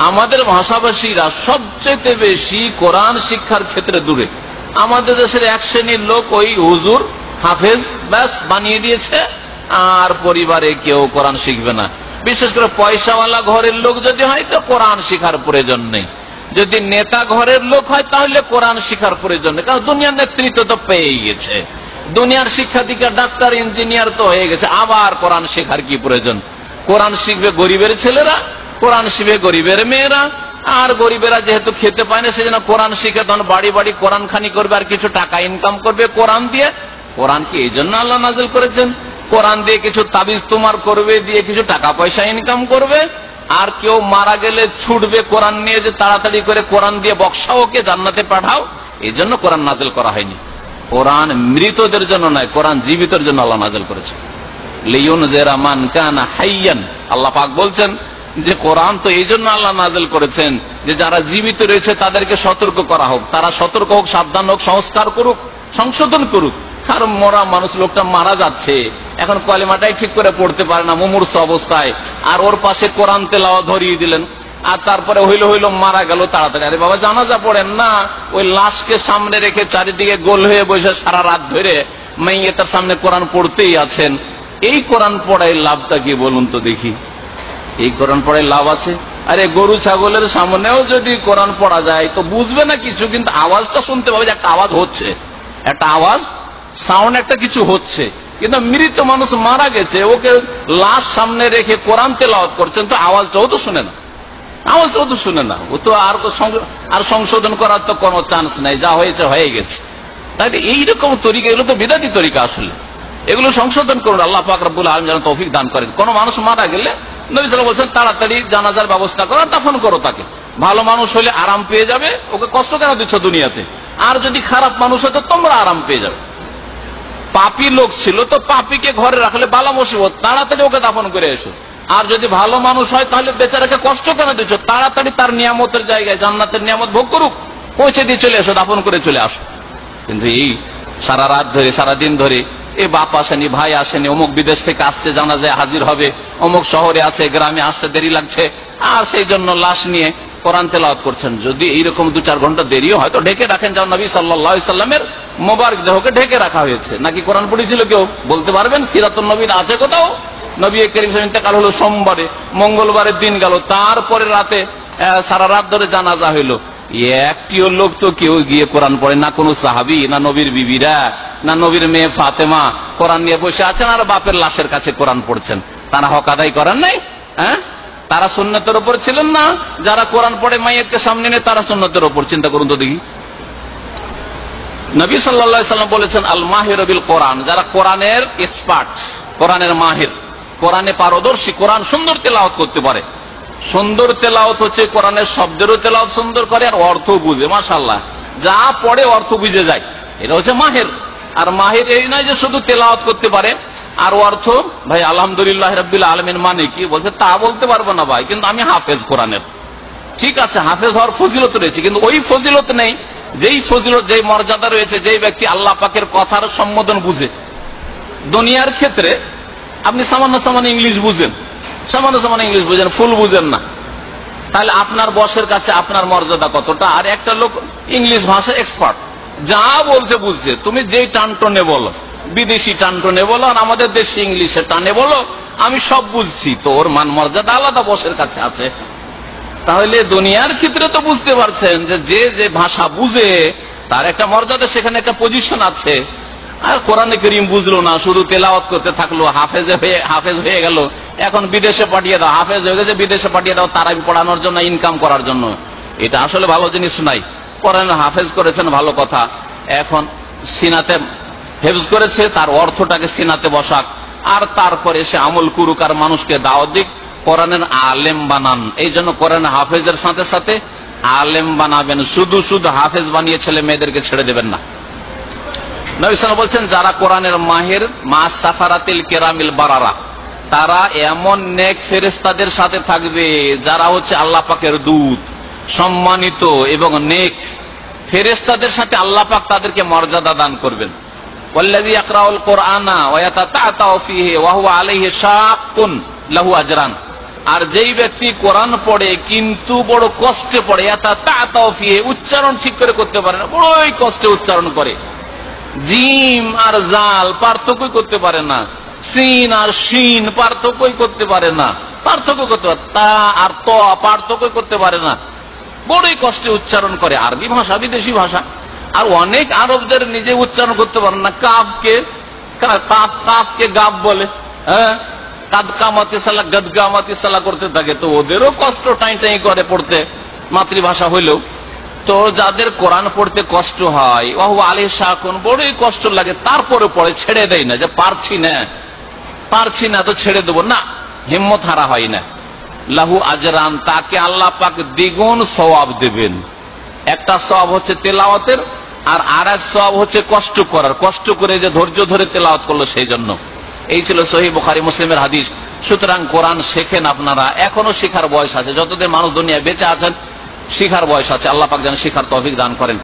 আমাদের ভাষাভাষীরা সবচেয়ে বেশি কোরআন শিক্ষার ক্ষেত্রে দূরে। আমাদের দেশের এক শ্রেণীর লোক ওই হুজুর হাফেজ ব্যাস বানিয়ে দিয়েছে, আর পরিবারে কেউ কোরআন শিখবে না। বিশেষ করে পয়সাওয়ালা ঘরের লোক যদি হয় তো কোরআন শিখার প্রয়োজন নেই, যদি নেতা ঘরের লোক হয় তাহলে কোরআন শিখার প্রয়োজন নেই, কারণ দুনিয়ার নেতৃত্ব তো পেয়ে গেছে, দুনিয়ার শিক্ষা দীক্ষা ডাক্তার ইঞ্জিনিয়ার তো হয়ে গেছে, আবার কোরআন শেখার কি প্রয়োজন? কোরআন শিখবে গরিবের ছেলেরা, কোরআন শিখবে গরিবের মেয়েরা, আর গরিবেরা যেহেতু খেতে পায় না সেজন্য কোরআন শিখে তখন বাড়ি বাড়ি কোরআন খানি করবে আর কিছু টাকা ইনকাম করবে কোরআন দিয়ে। কোরআন কি এই জন্য আল্লাহ নাযিল করেছেন? কোরআন দিয়ে কিছু তাবিজ তোমার করবে, দিয়ে কিছু টাকা পয়সা ইনকাম করবে, আর কেউ মারা গেলে ছুটবে কোরআন নিয়ে যে তাড়াতাড়ি করে কোরআন দিয়ে বক্সাও ওকে জান্নাতে পাঠাও। এই জন্য কোরআন নাযিল করা হয়নি। কোরআন মৃতদের জন্য নয়, কোরআন জীবিতদের জন্য আল্লাহ নাযিল করেছে। লিয়ুনযিরা মান কানা হাইয়ান, আল্লাহ পাক বলছেন যে কোরআন তো এই জন্য আল্লাহ নাযিল করেছেন যে যারা জীবিত রয়েছে তাদেরকে সতর্ক করা হোক, তারা সতর্ক হোক, সাবধান হোক, সংস্কার করুক, সংশোধন করুক। আর মরা মানুষ, লোকটা মারা যাচ্ছে, এখন কলেমাটাই ঠিক করে পড়তে পারে না মুমূর্ষ অবস্থায়, আর ওর পাশে কোরআন তেলাওয়াত ধরিয়ে দিলেন, আর তারপরে হইল মারা গেল তাড়াতাড়ি। আরে বাবা, জানাজা পড়েন না, ওই লাশকে সামনে রেখে চারিদিকে গোল হয়ে বসে সারা রাত ধরে মাইয়েতার সামনে কোরআন পড়তেই আছেন। এই কোরআন পড়ায় লাভটা কি বলুন তো দেখি? এই কোরআন পড়ায় লাভ আছে? আরে গরু ছাগলের সামনেও যদি কোরআন পড়া যায় তো বুঝবে না কিছু, কিন্তু আওয়াজটা শুনতে পাবে যে একটা আওয়াজ হচ্ছে, একটা আওয়াজ, সাউন্ড একটা কিছু হচ্ছে। কিন্তু মৃত মানুষ মারা গেছে, ওকে লাশ সামনে রেখে কোরআন তেলাওয়াত করছেন, তো আওয়াজটাও তো শুনে না, আওয়াজটাও তো শুনে না। ও তো আর সংশোধন করার তো কোনো চান্স নাই, যা হয়েছে হয়ে গেছে। তাই এইরকম তরিকা, এগুলো তো বিদাতি তরিকা, আসলে এগুলো সংশোধন করুন। আল্লাহ পাক রব্বুল আলামিন যেন তৌফিক দান করেন। কোন মানুষ মারা গেলে নবী সাল্লাল্লাহু আলাইহি ওয়াসাল্লাম বলছেন তাড়াতাড়ি জানাজার ব্যবস্থা করো, দাফন করো তাকে। ভালো মানুষ হলে আরাম পেয়ে যাবে, ওকে কষ্ট কেন দিচ্ছ দুনিয়াতে? আর যদি খারাপ মানুষ হয় তো তোমরা আরাম পেয়ে যাবে। পাপী লোক ছিল তো পাপীকে ঘরে রাখলে বালা মুসিবত, তাড়াতাড়ি ওকে দাফন করে এসো। আর যদি ভালো মানুষ হয় তাহলে বেচারাকে কষ্ট কেন দিচ্ছ? তাড়াতাড়ি তার নিয়ামতের জায়গায় জান্নাতের নিয়ামত ভোগ করুক, পৌঁছে দিয়ে চলে এসো, দাফন করে চলে আসো। কিন্তু এই সারা রাত ধরে, সারাদিন ধরে এ বাপ আসেনি, ভাই আসেনি, অমুক বিদেশ থেকে আসছে, জানাজায় হাজির হবে, অমুক শহরে আছে, গ্রামে আসতে দেরি লাগছে, আর সেই জন্য লাশ নিয়ে কোরআন তেলাওয়াত করছেন। যদি এইরকম 2-4 ঘন্টা দেরিও হয় তো ঢেকে রাখেন, যেমন নবী সাল্লাল্লাহু আলাইহি সাল্লামের মোবারক দেহকে ঢেকে রাখা হয়েছে। নাকি কোরআন পড়েছিল কেউ বলতে পারবেন? সিরাতুন নবীর আছে কোথাও? নবী করিম সাল্লাল্লাহু আলাইহি ওয়াসাল্লাম ইন্তেকাল হলো সোমবারে, মঙ্গলবারের দিন গেল, তারপরে রাতে সারা রাত ধরে জানাজা হইলো। একটিও লোক তো কেউ গিয়ে কোরআন পড়ে না, কোন সাহাবী, না নবীর বিবিরা, না নবীর মেয়ে ফাতেমা কোরআন নিয়ে বসে আছেন আর বাপের লাশের কাছে কোরআন পড়ছেন। তারা হক আদায় করেন নাই? হ্যাঁ, তারা সুন্নতের উপর ছিলেন না? যারা কোরআন পড়ে মাইয়াতকে সামনে নিয়ে তারা সুন্নতের উপর। চিন্তা করুন তো দেখি। নবী সাল্লাল্লাহু আলাইহি ওয়াসাল্লাম বলেছেন আল মাহির বিল কোরআন, যারা কোরআনের এক্সপার্ট, কোরআনের মাহির, কোরআনে পারদর্শী, কোরআন সুন্দর তেলাওয়াত করতে পারে। সুন্দর তেলাওয়াত হচ্ছে কোরআনের শব্দেরও তেলাওয়াত সুন্দর করে আর অর্থ বুঝে, মাশাআল্লাহ, যা পড়ে অর্থ বুঝে যায়, এটা হচ্ছে মাহির। আর মাহির এই নয় যে শুধু তেলাওয়াত করতে পারে আর অর্থ, ভাই আলহামদুলিল্লাহ রাব্বিল আলামিন মানে কি বলছে তা বলতে পারবো না ভাই, কিন্তু আমি হাফেজ কোরআনের। ঠিক আছে, হাফেজ হওয়ার ফজিলত রয়েছে, কিন্তু ওই ফজিলত নেই যেই ফজিলত, যেই মর্যাদা রয়েছে যেই ব্যক্তি আল্লাহ পাকের কথার সম্বোধন বুঝে। দুনিয়ার ক্ষেত্রে আপনি সামান্য সামান্য ইংলিশ বুঝেন, সামান্য সামান্য ইংলিশ বুঝেন, ফুল বুঝেন না, তাহলে আপনার বসের কাছে আপনার মর্যাদা কতটা? আর একটা লোক ইংলিশ ভাষা এক্সপার্ট, যা বলছে বুঝছে, তুমি যেই টানটনে বলো, বিদেশি টানটনে বলো আর আমাদের দেশি ইংলিশে টানে বলো, আমি সব বুঝছি, তো ওর মান মর্যাদা আলাদা বসের কাছে আছে। তাহলে দুনিয়ার ক্ষেত্রে তো বুঝতে পারছেন যে যে ভাষা বুঝে তার একটা মর্যাদা, সেখানে একটা পজিশন আছে। আর কোরআনে কারীম বুঝলো না, শুধু তেলাওয়াত করতে থাকলো, হাফেজ হয়ে গেল, এখন বিদেশে পাঠিয়ে দাও, হাফেজ হয়ে গেছে বিদেশে পাঠিয়ে দাও তারাবি পড়ানোর জন্য, ইনকাম করার জন্য। এটা আসলে ভালো জিনিস নাই। কোরআন হাফেজ করেছেন ভালো কথা, এখন সিনাতে হেফজ করেছে, তার অর্থটাকে সিনাতে বসাক, আর তারপরে সে আমল করুক আর মানুষকে দাওয়াত দিক, কোরআনের আলেম বানান। এই জন্য কোরআন হাফেজের সাথে সাথে আলেম বানাবেন, শুধু শুধু হাফেজ বানিয়ে ছেলে মেয়েদেরকে ছেড়ে দেবেন না। নবী সাল্লাল্লাহু আলাইহি ওয়াসাল্লাম বলছেন যারা কোরআনের মাহির মা সাফারাতিল কিরামিল বারারা, তারা এমন নেক ফেরেশতাদের সাথে থাকবে যারা হচ্ছে আল্লাহ পাকের দূত, সম্মানিত এবং নেক ফেরেশতাদের সাথে আল্লাহ পাক তাদেরকে মর্যাদা দান করবেন। ওয়াল্লাযী ইয়াকরাউল কুরআনা ওয়া ইয়াতাতাআতাউ ফীহি ওয়া হুয়া আলাইহি শাক্কুন লাহু আজরান। আর যেই ব্যক্তি কোরআন পড়ে কিন্তু বড় কষ্টে পড়ে, উচ্চারণ ঠিক করে করতে পারে না, বড়ই কষ্টে উচ্চারণ করে, জিম আর জাল পার্থক্য করতে পারে না, সিন আর শিন পার্থক্য করতে পারে না, তা আর ত পার্থক্য করতে পারে না, বড়ই কষ্টে উচ্চারণ করে। আরবি ভাষা বিদেশি ভাষা। আর অনেক আরবদের নিজে উচ্চারণ করতে পারে না, কাফকে গাব বলে, হ্যাঁ, গদগামাতিসালা করতে থাকে, তো ওদেরও কষ্ট টাই টাই করে পড়তে, মাতৃভাষা হইলেও। তো যাদের কোরআন পড়তে কষ্ট হয়, আলী শাকুন বড়ই কষ্ট লাগে, তারপরে পড়ে, ছেড়ে দেয় না, যে পারছি না তো ছেড়ে দেবো না, হিম্মত হারা হয় না। লাহু আজরান, তাকে আল্লাহ পাক দ্বিগুণ সওয়াব দেবেন। একটা সওয়াব হচ্ছে তেলাওয়াতের, আর এক সওয়াব হচ্ছে কষ্ট করার, কষ্ট করে যে ধৈর্য ধরে তেলাওয়াত করলো সেই জন্য। এই ছিল সহিহ বুখারী মুসলিমের হাদিস। সুতরাং কোরআন শেখেন আপনারা, এখনো শেখার বয়স আছে, যতদিন মানুষ দুনিয়ায় বেঁচে আছেন শিখার বয়স আছে। আল্লাহ পাক যেন শিখার তৌফিক দান করেন।